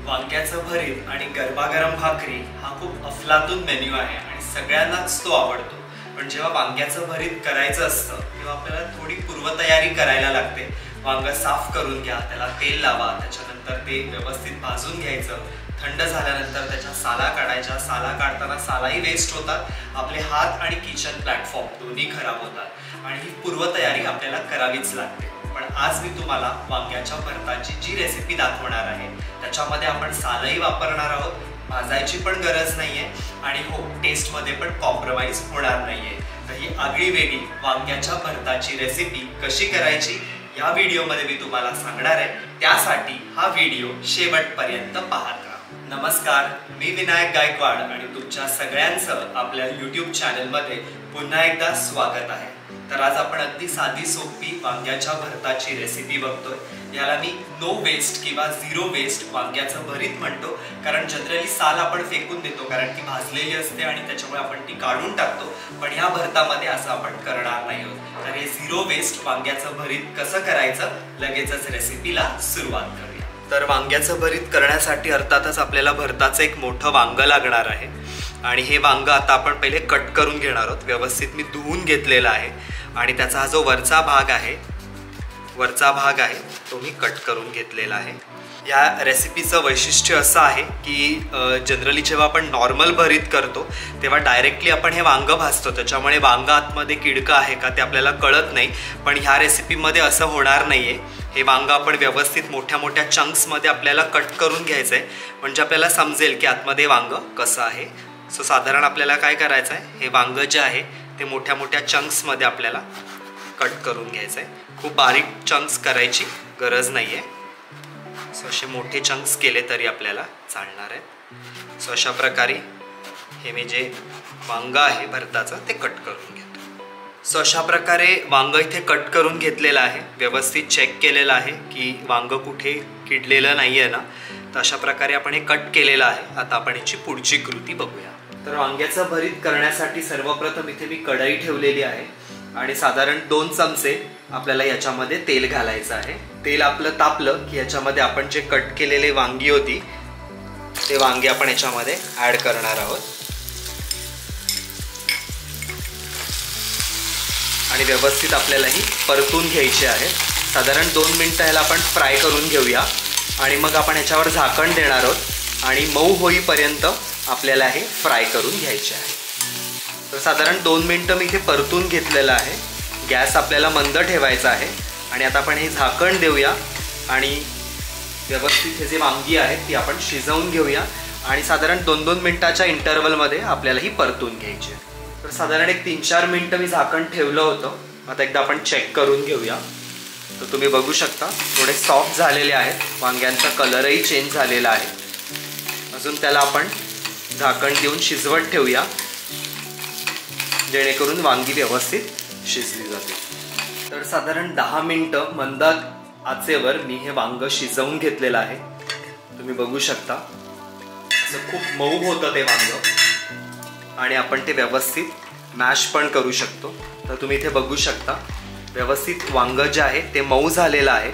वांग्याचं भरीत आणि गरमागरम भाकरी हा खूप अफलातून मेन्यू आहे आणि सगळ्यांनाच तो आवडतो। पण जेव्हा वांग्याचं भरीत करायचं असतं तेव्हा आपल्याला थोडी पूर्वतयारी करायला लागते। वांग साफ करून घ्या, त्याला तेल लावा, त्याच्यानंतर ते व्यवस्थित भाजून घ्यायचं। थंड झाल्यानंतर त्याच्या साला काढायच्या, साला काढताना सालाही वेस्ट होतात, आपले हात आणि किचन प्लॅटफॉर्म दोन्ही खराब होतात आणि ही पूर्वतयारी आपल्याला करावीच लागते। पण आज मी तुम्हाला वांग्याच्या भरताची जी रेसिपी दाखवणार आहे त्याच्यामध्ये आपण सालही वापरणार आहोत, भाजायची पण गरज नाहीये आणि हो, टेस्टमध्ये पण कॉम्प्रोमाइज होणार नाहीये। तर ही आगळी वेगळी वांग्याच्या भरताची रेसिपी कशी करायची या व्हिडिओमध्ये मी तुम्हाला सांगणार आहे, त्यासाठी हा व्हिडिओ शेवटपर्यंत पाहत राहा। नमस्कार, मी विनायक गायकवाड आणि तुमच्या सगळ्यांचं आपल्या YouTube चॅनलमध्ये पुन्हा एकदा स्वागत आहे। तर आज आपण अगदी साधी सोपी वांग्याच्या भरताची रेसिपी बघतोय। याला मी नो वेस्ट किंवा झिरो वेस्ट वांग्याचं भरीत म्हणतो, कारण जनरली साल आपण फेकून देतो कारण ती भाजलेली असते आणि त्याच्यामुळे आपण ती काढून टाकतो। पण या भरतामध्ये असं आपण करणार नाही आहोत। तर हे झिरो वेस्ट वांग्याचं भरीत कसं करायचं, लगेचच रेसिपीला सुरुवात करूया। तर वांग्याचं भरीत करण्यासाठी अर्थातच आपल्याला भरताचं एक मोठं वांग लागणार आहे आणि हे वांग आता आपण पहिले कट करून घेणार आहोत। व्यवस्थित मी धुवून घेतलेला आहे आणि त्याचा हा जो वरचा भाग आहे तो मी कट करून घेतलेला आहे। या रेसिपीचं वैशिष्ट्य असं आहे की जनरली जेव्हा आपण नॉर्मल भरीत करतो तेव्हा डायरेक्टली आपण हे वांग भाजतो, त्याच्यामुळे वांग आतमध्ये किडकं आहे का ते आपल्याला कळत नाही। पण ह्या रेसिपीमध्ये असं होणार नाही आहे। हे वांग आपण व्यवस्थित मोठ्या मोठ्या चंक्समध्ये आपल्याला कट करून घ्यायचं आहे, म्हणजे आपल्याला समजेल की आतमध्ये वांग कसं आहे। सो साधारण आपल्याला काय करायचं आहे, हे वांग जे आहे ते मोठ्या मोठ्या चंक्समध्ये आपल्याला कट करून घ्यायचं आहे। खूप बारीक चंक्स करायची गरज नाही आहे। सो असे मोठे चंक्स केले तरी आपल्याला चालणार आहे। सो अशा प्रकारे हे मी जे वांग आहे भरताचं ते कट करून घेतो। सो अशा प्रकारे वांग इथे कट करून घेतलेलं आहे, व्यवस्थित चेक केलेलं आहे की वांग कुठे किडलेलं नाही आहे ना। तर अशा प्रकारे आपण हे कट केलेलं आहे। आता आपण याची पुढची कृती बघूया। तर वांग्याचं भरीत करण्यासाठी सर्वप्रथम इथे मी कढई ठेवलेली आहे आणि साधारण 2 चमचे आपल्याला याच्यामध्ये तेल घालायचं आहे। तेल आपलं तापलं की याच्यामध्ये आपण जे कट केलेले वांगी होती ते वांगी आपण याच्यामध्ये ऍड करणार आहोत आणि व्यवस्थित आपल्याला ही परतून घ्यायची आहे। साधारण 2 मिनिटं ह्याला आपण फ्राय करून घेऊया आणि मग आपण ह्याच्यावर झाकण देणार आहोत आणि मऊ होईपर्यंत आपल्याला हे फ्राय करून घ्यायचे आहे। तर साधारण 2 मिनिटं मी इथे परतून घेतलेलं आहे। गॅस आपल्याला मंद ठेवायचा आहे आणि आता आपण हे झाकण देऊया आणि व्यवस्थित हे जे वांगी आहेत ती आपण शिजवून घेऊया आणि साधारण 2-2 मिनिटाच्या इंटरवलमध्ये आपल्याला ही परतून घ्यायची आहे। तर साधारण एक 3-4 मिनिटं मी झाकण ठेवलं होतं। आता एकदा आपण चेक करून घेऊया। तर तुम्ही बघू शकता थोडे सॉफ्ट झालेले आहेत, वांग्यांचा कलरही चेंज झालेला आहे। अजून त्याला आपण झाकण देऊन शिजवत ठेवूया जेणेकरून वांगी व्यवस्थित शिजली जाते। तर साधारण 10 मिनिटं मंद आचेवर मी हे वांग शिजवून घेतलेलं आहे। तुम्ही बघू शकता असं खूप मऊ होतं ते वांग आणि आपण ते व्यवस्थित मॅश पण करू शकतो। तर तुम्ही इथे बघू शकता व्यवस्थित वांग जे आहे ते मऊ झालेलं आहे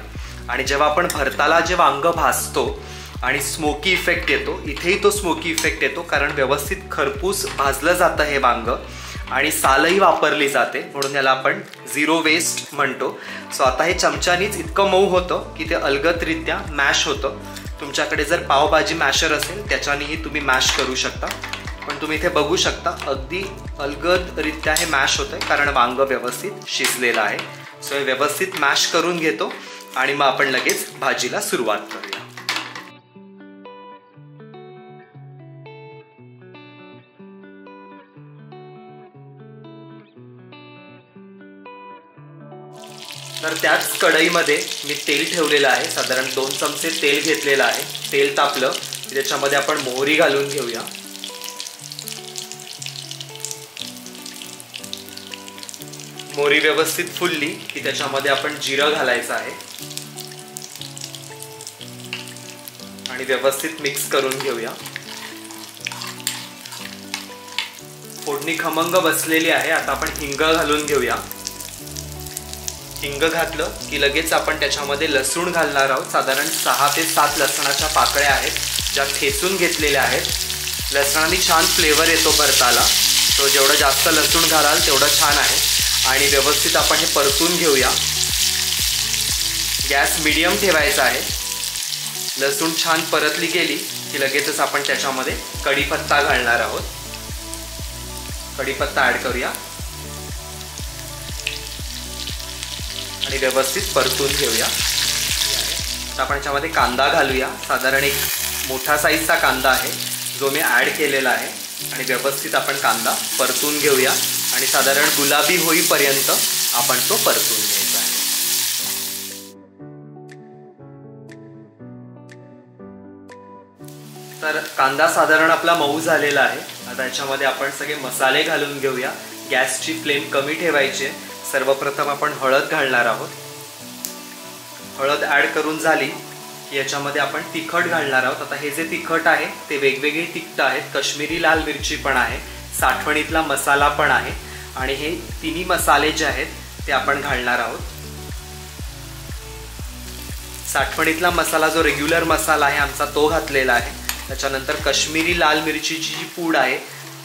आणि जेव्हा आपण भरताला जे वांग भाजतो आणि स्मोकी इफेक्ट येतो, इथेही तो स्मोकी इफेक्ट येतो कारण व्यवस्थित खरपूस भाजलं जातं हे वांग आणि सालही वापरली जाते, म्हणून याला आपण झिरो वेस्ट म्हणतो। सो आता हे चमच्यानीच इतकं मऊ होतं की ते अलगदरित्या मॅश होतं। तुमच्याकडे जर पावभाजी मॅशर असेल त्याच्यानेही तुम्ही मॅश करू शकता, पण तुम्ही इथे बघू शकता अगदी अलगदरित्या हे मॅश होतंय कारण वांग व्यवस्थित शिजलेलं आहे। सो हे व्यवस्थित मॅश करून घेतो आणि मग आपण लगेच भाजीला सुरुवात करूया। तर त्याच कढईमध्ये मी तेल ठेवलेलं आहे, साधारण 2 चमचे तेल घेतलेलं आहे। तेल तापलं की त्याच्यामध्ये आपण मोहरी घालून घेऊया। मोहरी व्यवस्थित फुलली की त्याच्यामध्ये आपण जिरं घालायचं आहे आणि व्यवस्थित मिक्स करून घेऊया। फोडणी खमंग बसलेली आहे। आता आपण हिंग घालून घेऊया। हिंग घातलं की लगेच आपण त्याच्यामध्ये लसूण घालणार आहोत। साधारण 6 ते 7 लसणाच्या पाकळ्या आहेत ज्या ठेचून घेतलेल्या आहेत. लसणाने छान फ्लेवर येतो भरताला, तो जेवढं जास्त लसूण घालाल तेवढं छान आहे. आणि व्यवस्थित आपण हे परतून घेऊया. गॅस मीडियम ठेवायचा आहे. लसूण छान परतली गेली की लगेचच आपण त्याच्यामध्ये कढीपत्ता घालणार आहोत. कढीपत्ता ॲड करूया आणि व्यवस्थित परतून घेऊया. आता आपण याच्यामध्ये कांदा घालूया. साधारण एक मोठा साईजचा कांदा आहे जो मी ॲड केलेला आहे. आणि व्यवस्थित आपण कांदा परतून घेऊया आणि साधारण गुलाबी होईपर्यंत आपण तो परतून घ्यायचा आहे. तर कांदा साधारण आपला मऊ झालेला आहे. आता याच्यामध्ये आपण सगळे मसाले घालून घेऊया. गॅसची फ्लेम कमी ठेवायची आहे. सर्वप्रथम आपण हळद घालणार आहोत. हळद ॲड करून झाली की याच्यामध्ये आपण तिखट घालणार आहोत. आता हे जे तिखट आहे ते वेगवेगळे तिखट आहेत. काश्मीरी लाल मिरची पण आहे, साठवणीतला मसाला पण आहे आणि हे तिन्ही मसाले जे आहेत ते आपण घालणार आहोत. साठवणीतला मसाला जो रेग्युलर मसाला आहे आमचा तो घातलेला आहे. त्याच्यानंतर काश्मीरी लाल मिरचीची जी पूड आहे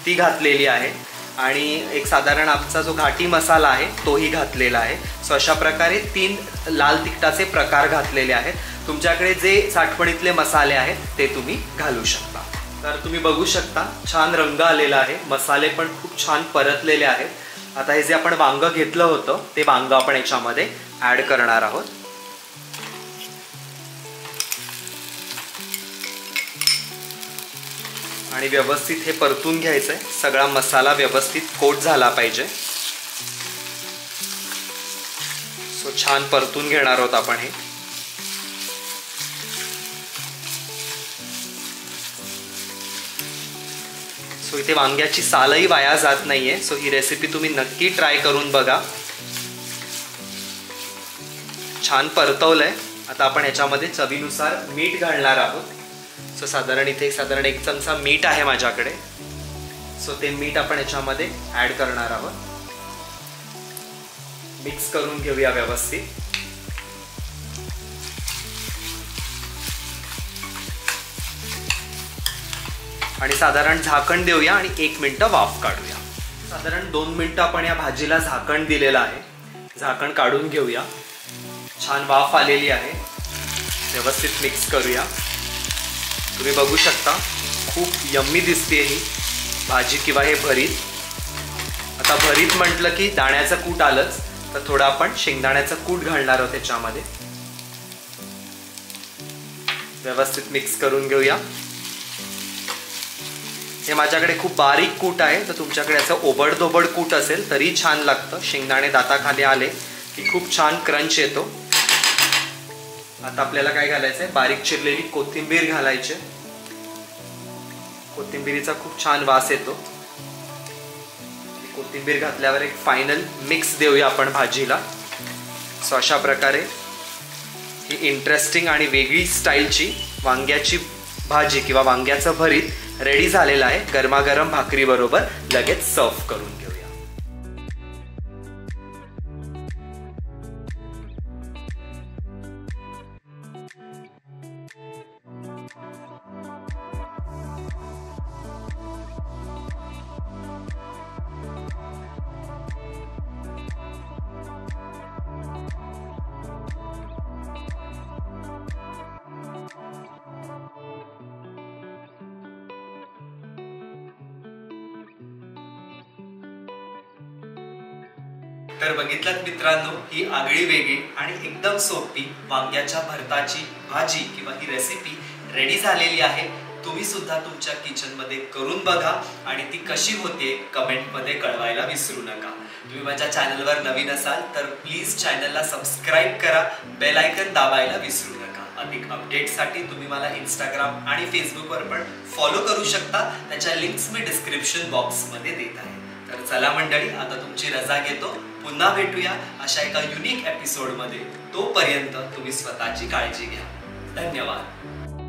ती घातलेली आहे आणि एक साधारण आमचा जो घाटी मसाला आहे तोही घातलेला आहे. सो अशा प्रकारे 3 लाल तिखटाचे प्रकार घातलेले आहेत. तुमच्याकडे जे साठवणीतले मसाले आहेत ते तुम्ही घालू शकता. तर तुम्ही बघू शकता छान रंग आलेला आहे. मसाले पण खूप छान परतलेले आहेत. आता हे जे आपण वांग घेतलं होतं ते वांग आपण याच्यामध्ये ॲड करणार आहोत. आणि व्यवस्थित हे परतून घ्यायचं आहे. सगळा मसाला व्यवस्थित कोट झाला पाहिजे. सो छान परतून घेणार आहोत आपण हे. सो इथे वांग्याची सालही वाया जात नाहीये. सो ही रेसिपी तुम्ही नक्की ट्राय करून बघा. छान परतवलंय. आता आपण याच्यामध्ये चवीनुसार मीठ घालणार आहोत. सो साधारण इथे साधारण 1 चमचा मीठ आहे माझ्याकडे. सो ते मीठ आपण याच्यामध्ये ॲड करणार आहोत. मिक्स करून घेऊया व्यवस्थित. आणि साधारण झाकण देऊया आणि 1 मिनिटं वाफ काढूया. साधारण 2 मिनिटं आपण या भाजीला झाकण दिलेलं आहे. झाकण काढून घेऊया. छान वाफ आलेली आहे. व्यवस्थित मिक्स करूया. तुम्ही बघू शकता खूप यम्मी दिसते ही भाजी किंवा हे भरीत. आता भरीत म्हटलं की दाण्याचं कूट आलंच, तर थोडं आपण शेंगदाण्याचं कूट घालणार आहोत त्याच्यामध्ये. व्यवस्थित मिक्स करून घेऊया. हे माझ्याकडे खूप बारीक कूट आहे, तर तुमच्याकडे असं ओबडधोबड कूट असेल तरी छान लागतं. शेंगदाणे दाताखाली आले की खूप छान क्रंच येतो. आता आपल्याला काय घालायचं आहे, बारीक चिरलेली कोथिंबीर घालायची. कोथिंबीरीचा खूप छान वास येतो. कोथिंबीर घातल्यावर एक फायनल मिक्स देऊया आपण भाजीला. सो अशा प्रकारे ही इंटरेस्टिंग आणि वेगळी स्टाईलची वांग्याची भाजी किंवा वांग्याचं भरीत रेडी झालेलं आहे. गरमागरम भाकरी बरोबर लगेच सर्व करून घेऊया. तर बघितलात मित्रांनो, ही आगळी वेगळी आणि एकदम सोपी वांग्याच्या भरताची भाजी किंवा ही रेसिपी रेडी झालेली आहे. तुम्ही सुद्धा तुमच्या किचन मध्ये करून बघा आणि ती कशी होते कमेंट मध्ये कळवायला विसरू नका. तुम्ही माझ्या चॅनलवर नवीन असाल तर प्लीज चॅनलला सबस्क्राईब करा, बेल आयकन दाबायला विसरू नका. अधिक अपडेटसाठी तुम्ही मला इंस्टाग्राम आणि फेसबुकवर पण फॉलो करू शकता. त्याच्या लिंक्स मी डिस्क्रिप्शन बॉक्समध्ये देत आहे. तर चला मंडळी, आता तुमची रजा घेतो. पुन्हा भेटूया अशा एका युनिक एपिसोडमध्ये. तोपर्यंत तुम्ही स्वतःची काळजी घ्या. धन्यवाद.